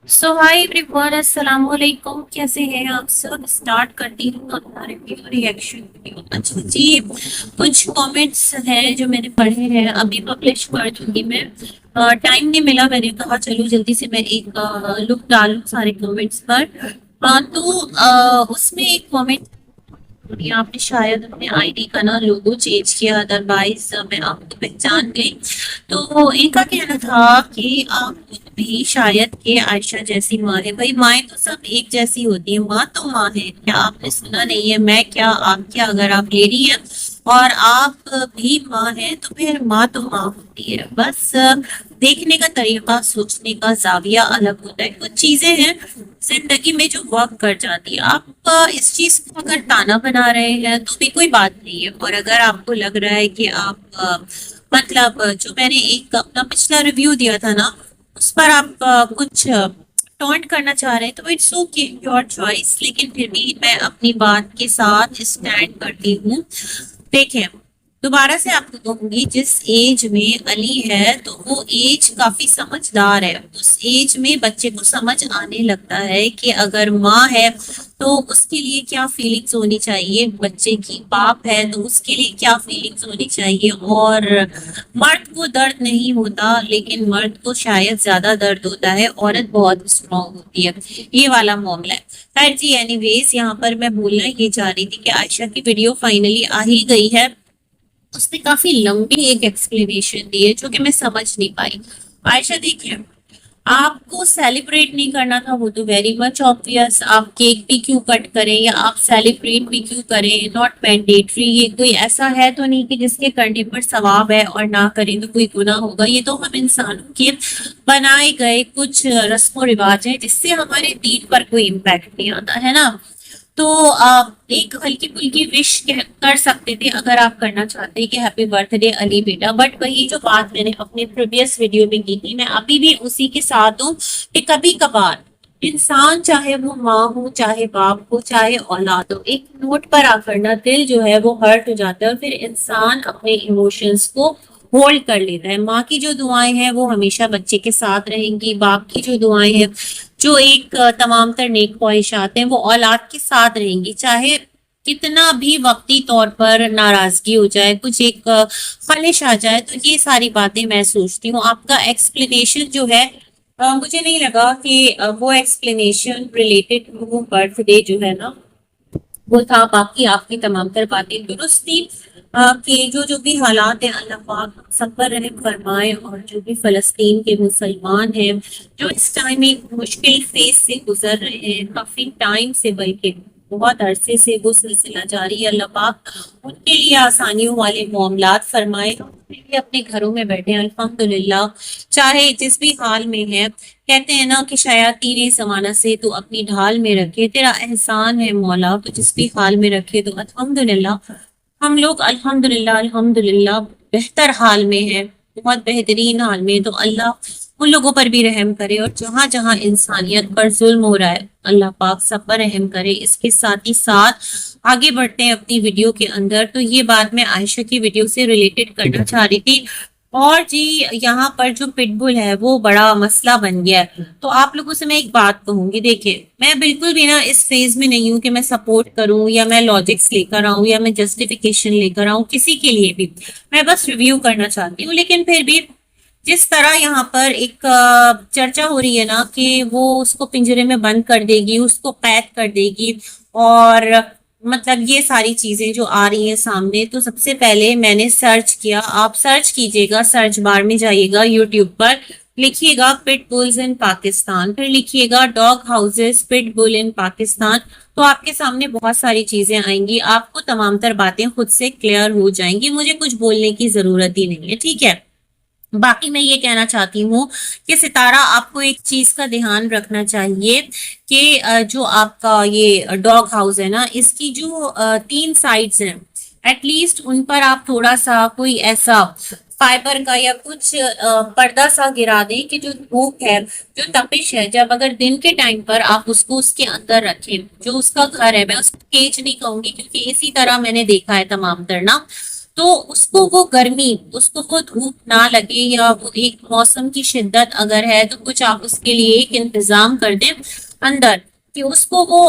सो hi everyone, अस्सलाम वालेकुम। कैसे हैं आप सब? स्टार्ट करती हूँ अपना रिव्यू रिएक्शन वीडियो। अच्छा जी, कुछ कमेंट्स हैं जो मैंने पढ़े हैं, अभी पब्लिश कर दूंगी मैं। टाइम नहीं मिला, मैंने कहा चलो जल्दी से मैं एक लुक डालूं सारे कमेंट्स पर। उसमें एक कमेंट, ये आपने शायद अपने आईडी का ना लोगो चेंज किया, अदरवाइज मैं आपको पहचान गई। तो इनका कहना था कि आप खुद भी शायद के आयशा जैसी माँ है। भाई माएँ तो सब एक जैसी होती है, माँ तो माँ है। क्या आपने सुना नहीं है? मैं क्या आप क्या, अगर आप लेडी हैं और आप भी माँ हैं तो फिर माँ तो माँ होती है। बस देखने का तरीका, सोचने का जाविया अलग होता है। कुछ चीजें हैं जिंदगी में जो वर्क कर जाती है। आप इस चीज को अगर ताना बना रहे हैं तो भी कोई बात नहीं है, और अगर आपको लग रहा है कि आप मतलब जो मैंने एक अपना पिछला रिव्यू दिया था ना, उस पर आप कुछ टॉन्ट करना चाह रहे हैं तो इट्स ओके, योर चॉइस। लेकिन फिर भी मैं अपनी बात के साथ स्टैंड करती हूँ। देखें, दोबारा से आपको कहूंगी, जिस एज में अली है तो वो एज काफी समझदार है। उस एज में बच्चे को समझ आने लगता है कि अगर माँ है तो उसके लिए क्या फीलिंग्स होनी चाहिए, बच्चे की बाप है तो उसके लिए क्या फीलिंग्स होनी चाहिए। और मर्द को दर्द नहीं होता, लेकिन मर्द को शायद ज्यादा दर्द होता है, औरत बहुत स्ट्रांग होती है। ये वाला मामला है। खैर जी, एनीवेज यहाँ पर मैं बोलना ये चाह रही थी कि आयशा की वीडियो फाइनली आ ही गई है। उसने काफी लंबी एक एक्सप्लेनेशन दी है जो कि मैं समझ नहीं पाई। आयशा देखिए, आपको सेलिब्रेट नहीं करना था वो तो वेरी मच ऑब्वियस। आप केक भी क्यों कट करें या आप सेलिब्रेट भी क्यों करें, नॉट मैंडेटरी। ये कोई ऐसा है तो नहीं कि जिसके करने पर सवाब है और ना करें तो कोई गुनाह होगा। ये तो हम इंसानों के बनाए गए कुछ रस्मों रिवाज है जिससे हमारे दीन पर कोई इम्पैक्ट नहीं आता है ना। तो आप एक हल्की फुल्की विश कर सकते थे अगर आप करना चाहते कि हैप्पी बर्थडे अली बेटा। बट वही जो बात मैंने अपने प्रीवियस वीडियो में की थी, मैं अभी भी उसी के साथ हूँ कि कभी कभार इंसान, चाहे वो माँ हो, चाहे बाप हो, चाहे औलाद हो, एक नोट पर आकर ना दिल जो है वो हर्ट हो जाता है और फिर इंसान अपने इमोशंस को होल्ड कर लेता है। माँ की जो दुआएं हैं वो हमेशा बच्चे के साथ रहेंगी, बाप की जो दुआएं हैं, जो एक तमाम तर नेक ख्वाहिशात हैं, वो औलाद के साथ रहेंगी। चाहे कितना भी वक्ती तौर पर नाराजगी हो जाए, कुछ एक खलिश आ जाए, तो ये सारी बातें मैं सोचती हूँ। आपका एक्सप्लेनेशन जो है, मुझे नहीं लगा कि वो एक्सप्लेनेशन रिलेटेड टू बर्थडे जो है ना वो था। बाकी आपकी तमाम तर बातें दुरुस्त थी। कि जो भी हालात है, अल्लाह पाक हम सब पर रहम फरमाए। और जो भी फलस्तीन के मुसलमान हैं जो इस टाइम एक मुश्किल फेज से गुजर रहे हैं, काफी टाइम से, बल्कि बहुत अरसे से वो सिलसिला जारी है, अल्लाह पाक उनके लिए आसानियों वाले मामलात फरमाए। हम भी अपने घरों में बैठे हैं अल्हम्दुलिल्लाह, चाहे जिस भी हाल में है। कहते हैं ना कि शयातीन ज़माना से तो अपनी ढाल में रखे, तेरा एहसान है मौला, तो जिस भी हाल में रखे तो अल्हम्दुलिल्लाह। हम लोग अल्हम्दुलिल्लाह अल्हम्दुलिल्लाह बेहतर हाल में है, बहुत बेहतरीन हाल में। तो अल्लाह उन लोगों पर भी रहम करे, और जहां जहां इंसानियत पर जुल्म हो रहा है अल्लाह पाक सब पर रहम करे। इसके साथ ही साथ आगे बढ़ते हैं अपनी वीडियो के अंदर। तो ये बात मैं आयशा की वीडियो से रिलेटेड करना चाह रही थी। और जी, यहाँ पर जो पिटबुल है वो बड़ा मसला बन गया है। तो आप लोगों से मैं एक बात कहूंगी, देखिए मैं बिल्कुल भी ना इस फेज में नहीं हूँ कि मैं सपोर्ट करूं या मैं लॉजिक्स लेकर आऊं या मैं जस्टिफिकेशन लेकर आऊं किसी के लिए भी। मैं बस रिव्यू करना चाहती हूँ। लेकिन फिर भी जिस तरह यहाँ पर एक चर्चा हो रही है ना कि वो उसको पिंजरे में बंद कर देगी, उसको पैक कर देगी, और मतलब ये सारी चीजें जो आ रही हैं सामने। तो सबसे पहले मैंने सर्च किया, आप सर्च कीजिएगा, सर्च बार में जाइएगा यूट्यूब पर, लिखिएगा पिट बुल्स इन पाकिस्तान, फिर लिखिएगा डॉग हाउसेस पिट बुल इन पाकिस्तान। तो आपके सामने बहुत सारी चीजें आएंगी, आपको तमाम तर बातें खुद से क्लियर हो जाएंगी, मुझे कुछ बोलने की जरूरत ही नहीं है, ठीक है। बाकी मैं ये कहना चाहती हूँ कि सितारा, आपको एक चीज का ध्यान रखना चाहिए कि जो आपका ये डॉग हाउस है ना, इसकी जो तीन साइड्स हैं, एटलीस्ट उन पर आप थोड़ा सा कोई ऐसा फाइबर का या कुछ पर्दा सा गिरा दें कि जो धूप है, जो तपिश है, जब अगर दिन के टाइम पर आप उसको उसके अंदर रखें, जो उसका घर है, मैं उसको केज नहीं कहूंगी क्योंकि इसी तरह मैंने देखा है तमाम तरह। तो उसको वो गर्मी, उसको वो धूप ना लगे, या वो एक मौसम की शिद्दत अगर है, तो कुछ आप उसके लिए एक इंतजाम कर दें अंदर, कि उसको वो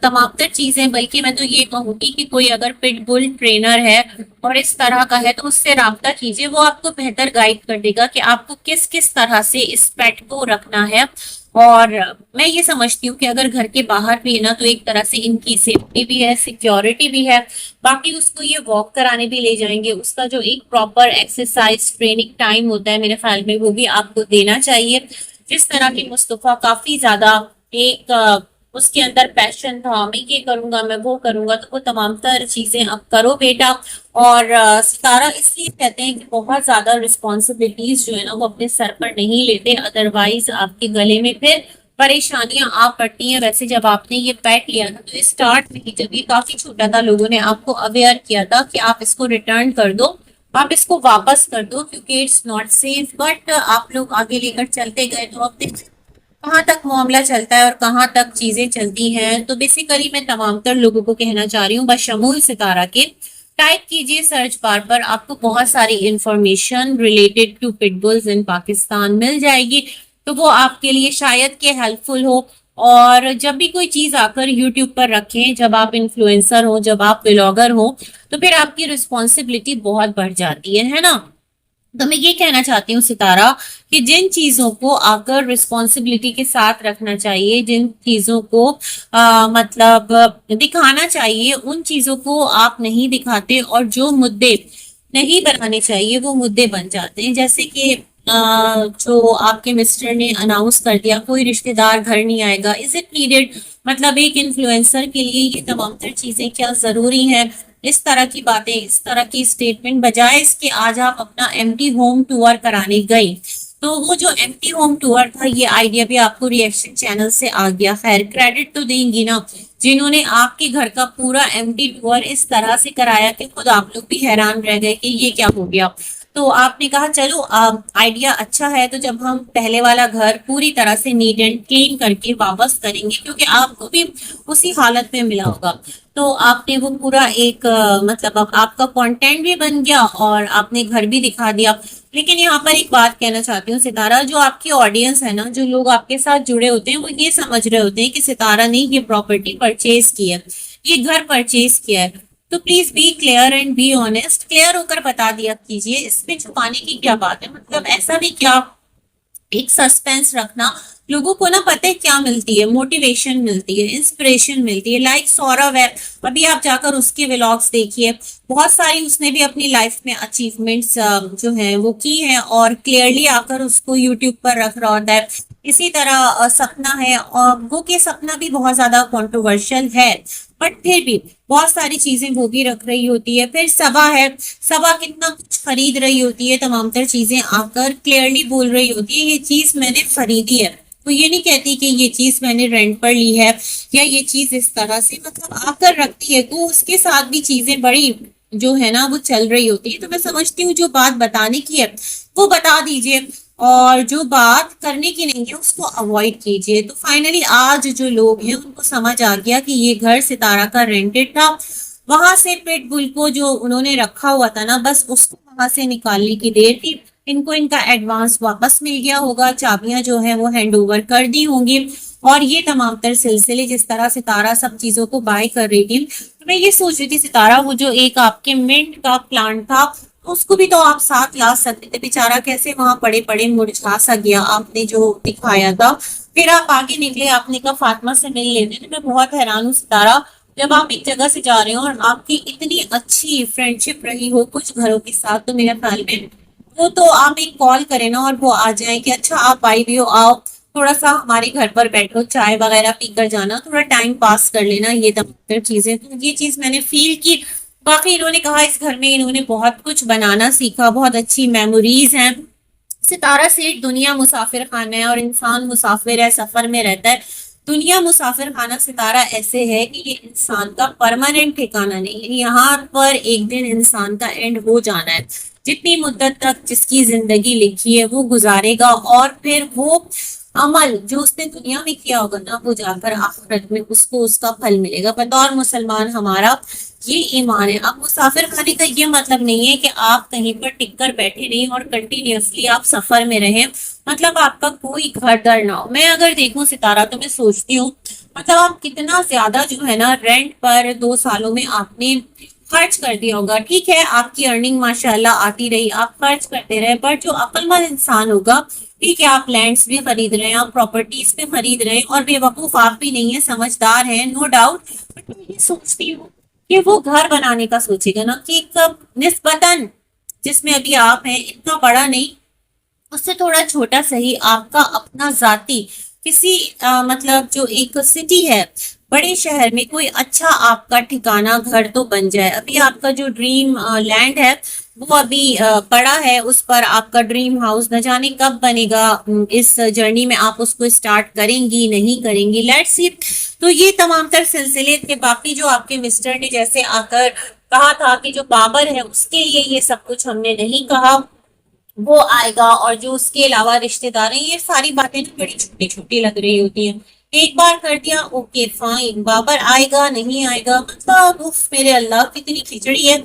तमाम तर चीजें, बल्कि मैं तो ये कहूंगी कि कोई अगर पिटबुल ट्रेनर है और इस तरह का है, तो उससे राब्ता कीजिए, वो आपको बेहतर गाइड कर देगा कि आपको किस किस तरह से इस पेट को रखना है। और मैं ये समझती हूँ कि अगर घर के बाहर भी है ना, तो एक तरह से इनकी सेफ्टी भी है, सिक्योरिटी भी है। बाकी उसको ये वॉक कराने भी ले जाएंगे, उसका जो एक प्रॉपर एक्सरसाइज ट्रेनिंग टाइम होता है, मेरे ख्याल में वो भी आपको देना चाहिए। जिस तरह की मुस्तफा काफी ज्यादा एक उसके अंदर पैशन था, मैं ये करूंगा, मैं वो करूंगा, तो वो तमाम तर चीजें अब करो बेटा। और सितारा इसलिए कहते हैं कि बहुत ज्यादा रिस्पॉन्सिबिलिटीज जो है ना, वो अपने सर पर नहीं लेते, अदरवाइज आपके गले में फिर परेशानियां आ पड़ती हैं। वैसे जब आपने ये पेट लिया था, तो स्टार्ट में ही जब ये काफी छोटा था, लोगों ने आपको अवेयर किया था कि आप इसको रिटर्न कर दो, आप इसको वापस कर दो, क्योंकि इट्स नॉट सेफ। बट आप लोग आगे लेकर चलते गए, तो अब देखिए कहाँ तक मामला चलता है और कहाँ तक चीजें चलती हैं। तो बेसिकली मैं तमाम तर लोगों को कहना चाह रही हूँ, बशमूल सितारा के, टाइप कीजिए सर्च बार पर, आपको बहुत सारी इंफॉर्मेशन रिलेटेड टू पिटबुल्स इन पाकिस्तान मिल जाएगी। तो वो आपके लिए शायद के हेल्पफुल हो। और जब भी कोई चीज आकर यूट्यूब पर रखें, जब आप इन्फ्लुएंसर हो, जब आप ब्लॉगर हो, तो फिर आपकी रिस्पॉन्सिबिलिटी बहुत बढ़ जाती है ना। तो मैं ये कहना चाहती हूँ सितारा, कि जिन चीजों को आकर रिस्पॉन्सिबिलिटी के साथ रखना चाहिए, जिन चीजों को मतलब दिखाना चाहिए, उन चीजों को आप नहीं दिखाते, और जो मुद्दे नहीं बनाने चाहिए वो मुद्दे बन जाते हैं। जैसे कि जो आपके मिस्टर ने अनाउंस कर दिया कोई रिश्तेदार घर नहीं आएगा, इज इट नीडेड? मतलब एक इन्फ्लुएंसर के लिए ये तमाम तर चीजें क्या जरूरी है? इस तरह की बातें, इस तरह की स्टेटमेंट, बजाय इसके आज आप अपना एम्प्टी होम टूर कराने गई। तो वो जो एम्प्टी होम टूर था, ये आइडिया भी आपको रिएक्शन चैनल से आ गया। खैर क्रेडिट तो देंगी ना जिन्होंने आपके घर का पूरा एम्प्टी टूर इस तरह से कराया कि खुद आप लोग भी हैरान रह गए कि ये क्या हो गया। तो आपने कहा चलो आइडिया अच्छा है, तो जब हम पहले वाला घर पूरी तरह से नीट एंड क्लीन करके वापस करेंगे, क्योंकि आपको भी उसी हालत में मिला होगा, तो आपने वो पूरा एक मतलब अब आपका कंटेंट भी बन गया और आपने घर भी दिखा दिया। लेकिन यहाँ पर एक बात कहना चाहती हूँ सितारा, जो आपकी ऑडियंस है ना, जो लोग आपके साथ जुड़े होते हैं, वो ये समझ रहे होते हैं कि सितारा ने ये प्रॉपर्टी परचेज की है, ये घर परचेज किया है। तो please be clear and be honest, clear होकर बता दिया कीजिए, इसमें छुपाने की क्या बात है? मतलब ऐसा भी क्या एक सस्पेंस रखना? लोगों को ना पता है क्या मिलती है, मोटिवेशन मिलती है, इंस्पिरेशन मिलती है। लाइक सौरव है, अभी आप जाकर उसके व्लॉग्स देखिए, बहुत सारी उसने भी अपनी लाइफ में अचीवमेंट्स जो है वो की है, और क्लियरली आकर उसको यूट्यूब पर रख रहा होता है। इसी तरह सपना है, और वो के सपना भी बहुत ज्यादा कंट्रोवर्शियल है, बट फिर भी बहुत सारी चीजें वो भी रख रही होती है। फिर सबा है, सबा कितना कुछ खरीद रही होती है, तमाम तर चीजें आकर क्लियरली बोल रही होती है ये चीज मैंने खरीदी है। वो ये नहीं कहती कि ये चीज मैंने रेंट पर ली है, या ये चीज इस तरह से, मतलब आकर रखती है। तो उसके साथ भी चीजें बड़ी जो है ना वो चल रही होती है। तो मैं समझती हूँ जो बात बताने की है वो बता दीजिए, और जो बात करने की नहीं है उसको अवॉइड कीजिए। तो फाइनली आज जो लोग हैं उनको समझ आ गया कि ये घर सितारा का रेंटेड था। वहां से पिटबुल को जो उन्होंने रखा हुआ था ना, बस उसको वहां से निकालने की देर थी। इनको इनका एडवांस वापस मिल गया होगा, चाबियां जो है वो हैंड ओवर कर दी होंगी, और ये तमाम तर सिलसिले जिस तरह सितारा सब चीजों को बाय कर रही थी। तो मैं ये सोच रही थी सितारा, वो जो एक आपके मिंट का प्लांट था, उसको भी तो आप साथ ला सकते थे, बेचारा कैसे वहां पड़े पड़े मुरझा सा गया, आपने जो दिखाया था। फिर आप आगे निकले, आपने कहा फातिमा से मिल लेते। तो मैं बहुत हैरान हूँ सितारा, जब आप एक जगह से जा रहे हो और आपकी इतनी अच्छी फ्रेंडशिप रही हो कुछ घरों के साथ, तो मेरे ख्याल में वो तो आप एक कॉल करें ना और वो आ जाए कि अच्छा आप आई भी हो, आओ थोड़ा सा हमारे घर पर बैठो, चाय वगैरह पीकर जाना, थोड़ा टाइम पास कर लेना, ये तमाम चीजें। तो ये चीज मैंने फील की। बाकी इन्होंने कहा इस घर में इन्होंने बहुत कुछ बनाना सीखा, बहुत अच्छी मेमोरीज हैं। सितारा सेठ दुनिया मुसाफिर खाना है और इंसान मुसाफिर है, सफर में रहता है। दुनिया मुसाफिर खाना सितारा ऐसे है कि ये इंसान का परमानेंट ठिकाना नहीं है, यहाँ पर एक दिन इंसान का एंड हो जाना है। जितनी मुद्दत तक जिसकी जिंदगी लिखी है वो गुजारेगा, और फिर वो अमल जो उसने दुनिया में किया होगा ना, वो जाकर आखिरत में उसको उसका फल मिलेगा। बतौर मुसलमान हमारा ये ईमान है। अब मुसाफिर खाने का ये मतलब नहीं है कि आप कहीं पर टिक कर बैठे नहीं और कंटिन्यूअसली आप सफर में रहें, मतलब आपका कोई घर दर ना हो। मैं अगर देखूं सितारा, तो मैं सोचती हूँ मतलब आप कितना ज्यादा जो है ना रेंट पर 2 सालों में आपने खर्च कर दिया होगा। ठीक है, आपकी अर्निंग माशाल्लाह आती रही, आप खर्च करते रहे, पर जो अक्लमंद इंसान होगा, ठीक है, आप लैंड्स भी खरीद रहे हैं, आप प्रॉपर्टीज भी खरीद रहे हैं, और बेवकूफ आप भी नहीं है, समझदार है, नो डाउट। बट मैं ये सोचती हूँ कि वो घर बनाने का सोचेगा ना, कि एक निस्बतन जिसमें अभी आप हैं, इतना बड़ा नहीं, उससे थोड़ा छोटा सही, आपका अपना जाति किसी मतलब जो एक सिटी है, बड़े शहर में कोई अच्छा आपका ठिकाना घर तो बन जाए। अभी आपका जो ड्रीम लैंड है वो अभी पड़ा है, उस पर आपका ड्रीम हाउस न जाने कब बनेगा। इस जर्नी में आप उसको स्टार्ट करेंगी नहीं करेंगी, लेट्स सी। तो ये तमाम तर सिलसिले के बाकी जो आपके मिस्टर ने जैसे आकर कहा था कि जो बाबर है उसके लिए ये सब कुछ हमने नहीं कहा, वो आएगा, और जो उसके अलावा रिश्तेदार हैं, ये सारी बातें ना बड़ी छोटी छोटी लग रही होती हैं। एक बार कर दिया, ओके फाइन, बाबर आएगा नहीं आएगा, मतलब उफ, मेरे अल्लाह कितनी खिचड़ी है।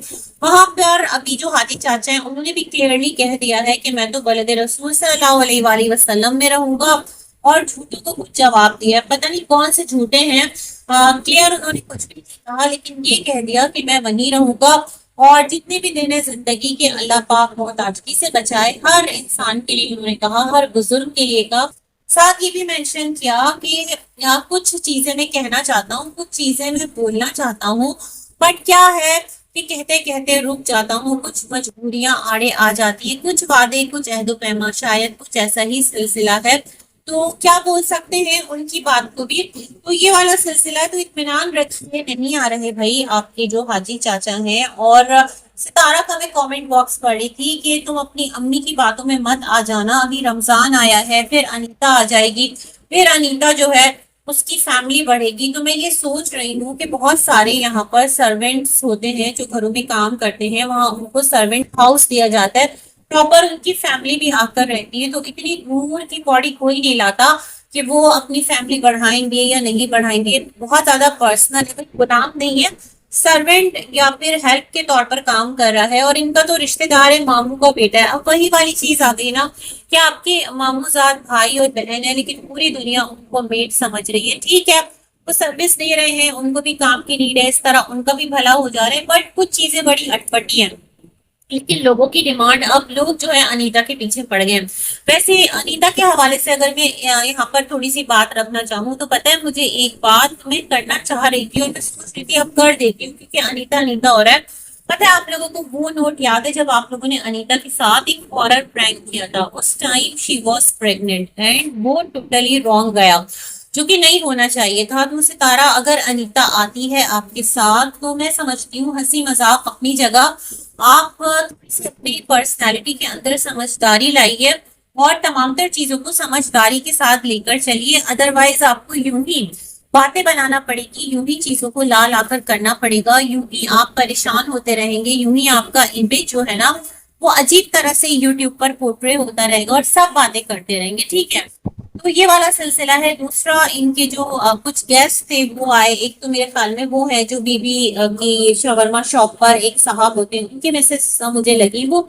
वहां पर अभी जो हाथी चाचा हैं उन्होंने भी क्लियरली कह दिया है कि मैं तो बलद रसूल सल्लल्लाहु अलैहि वसल्लम में रहूंगा, और झूठों को कुछ जवाब दिया है, पता नहीं कौन से झूठे हैं। क्लियर उन्होंने कुछ भी नहीं कहा, लेकिन ये कह दिया कि मैं वहीं रहूंगा, और जितने भी दिन है जिंदगी के, अल्लाह पाक मोहताजगी से बचाए हर इंसान के लिए, उन्होंने कहा, हर बुजुर्ग के लिए कहा। साथ ही भी मेंशन किया कि कुछ चीजें मैं कहना चाहता हूँ, कुछ चीजें मैं बोलना चाहता हूँ, बट क्या है कि कहते कहते रुक जाता हूँ, कुछ मजबूरियां आड़े आ जाती है, कुछ वादे, कुछ अहदो पैमा, शायद कुछ ऐसा ही सिलसिला है। तो क्या बोल सकते हैं उनकी बात को भी। तो ये वाला सिलसिला है, तो इत्मीनान रखिए, नहीं आ रहे भाई आपके जो हाजी चाचा हैं। और सितारा का मैं कमेंट बॉक्स पढ़ रही थी कि तुम अपनी अम्मी की बातों में मत आ जाना, अभी रमजान आया है, फिर अनीता आ जाएगी, फिर अनीता जो है उसकी फैमिली बढ़ेगी। तो मैं ये सोच रही हूँ कि बहुत सारे यहाँ पर सर्वेंट्स होते हैं जो घरों में काम करते हैं, वहां उनको सर्वेंट हाउस दिया जाता है, प्रॉपर उनकी फैमिली भी आकर रहती है। तो इतनी दूर की बॉडी कोई नहीं लाता कि वो अपनी फैमिली बढ़ाएंगे या नहीं बढ़ाएंगे, बहुत ज्यादा पर्सनल है, गुलाम नहीं है, सर्वेंट या फिर हेल्प के तौर पर काम कर रहा है। और इनका तो रिश्तेदार है, मामू का बेटा है। अब वही वाली चीज आ गई ना कि आपके मामूजाद भाई और बहन है, लेकिन पूरी दुनिया उनको मेट समझ रही है। ठीक है, वो सर्विस दे रहे हैं, उनको भी काम की नीड है, इस तरह उनका भी भला हो जा रहा है, बट कुछ चीजें बड़ी अटपटी हैं, लेकिन लोगों की डिमांड, अब लोग जो है अनीता के पीछे पड़ गए हैं। वैसे अनीता के हवाले से अगर मैं यहाँ पर थोड़ी सी बात रखना चाहूँ, तो पता है मुझे एक बात मैं करना चाह रही थी और मैं सोच रही थी अब कर देती हूँ, क्योंकि अनीता अनीता हो रहा है। पता है आप लोगों को वो नोट याद है जब आप लोगों ने अनीता के साथ एक हॉरर प्रैंक किया था, उस time she was pregnant and वो टोटली रॉन्ग गया, जो कि नहीं होना चाहिए था। तो सितारा, अगर अनीता आती है आपके साथ, तो मैं समझती हूँ हंसी मजाक अपनी जगह, आप थोड़ी सी अपनी पर्सनैलिटी के अंदर समझदारी लाइए और तमाम तर चीजों को समझदारी के साथ लेकर चलिए। अदरवाइज आपको यूं ही बातें बनाना पड़ेगी, यूं ही चीजों को ला लाकर करना पड़ेगा, यूं ही आप परेशान होते रहेंगे, यूं ही आपका इमेज जो है ना वो अजीब तरह से यूट्यूब पर पोर्ट्रे होता रहेगा और सब बातें करते रहेंगे। ठीक है, तो ये वाला सिलसिला है। दूसरा, इनके जो कुछ गेस्ट थे वो आए, एक तो मेरे ख्याल में वो है जो बीबी की शवरमा शॉप पर एक साहब होते हैं, उनकी मैसेज मुझे लगी वो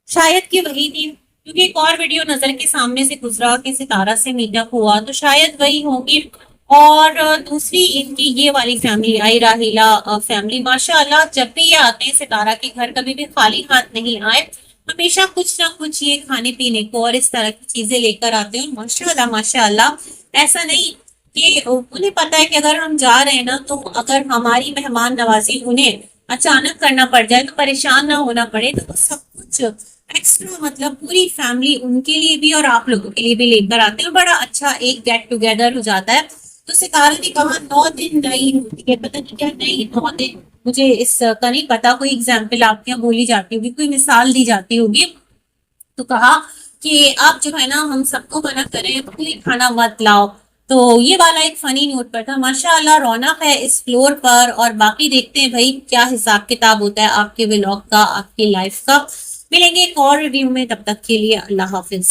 शायद कि वही थी, क्योंकि एक और वीडियो नजर के सामने से गुजरा कि सितारा से मीटअप हुआ, तो शायद वही होगी। और दूसरी इनकी ये वाली फैमिली आई, राहीला फैमिली, माशाल्लाह जब भी ये आते हैं सितारा के घर कभी भी खाली हाथ नहीं आए, हमेशा कुछ ना कुछ ये खाने पीने को और इस तरह की चीजें लेकर आते हैं। माशाल्लाह माशाल्लाह, ऐसा नहीं कि उन्हें पता है कि अगर हम जा रहे हैं ना, तो अगर हमारी मेहमान नवाजी उन्हें अचानक करना पड़ जाए तो परेशान ना होना पड़े, तो वो सब कुछ एक्स्ट्रा, मतलब पूरी फैमिली उनके लिए भी और आप लोगों के लिए भी लेकर आते हैं, बड़ा अच्छा एक गेट टुगेदर हो जाता है। तो सितारा ने कहा 9 दिन नई होती है, पता नहीं क्या नई 9 दिन, मुझे इसका नहीं पता, कोई एग्जाम्पल आपके यहाँ बोली जाती होगी, कोई मिसाल दी जाती होगी। तो कहा कि आप जो है ना हम सबको मना करें, कोई खाना मत लाओ। तो ये वाला एक फनी नोट पर था। माशाल्लाह रौनक है इस फ्लोर पर। और बाकी देखते हैं भाई क्या हिसाब किताब होता है आपके व्लॉग का, आपकी लाइफ का। मिलेंगे एक और रिव्यू में, तब तक के लिए अल्लाह हाफिज।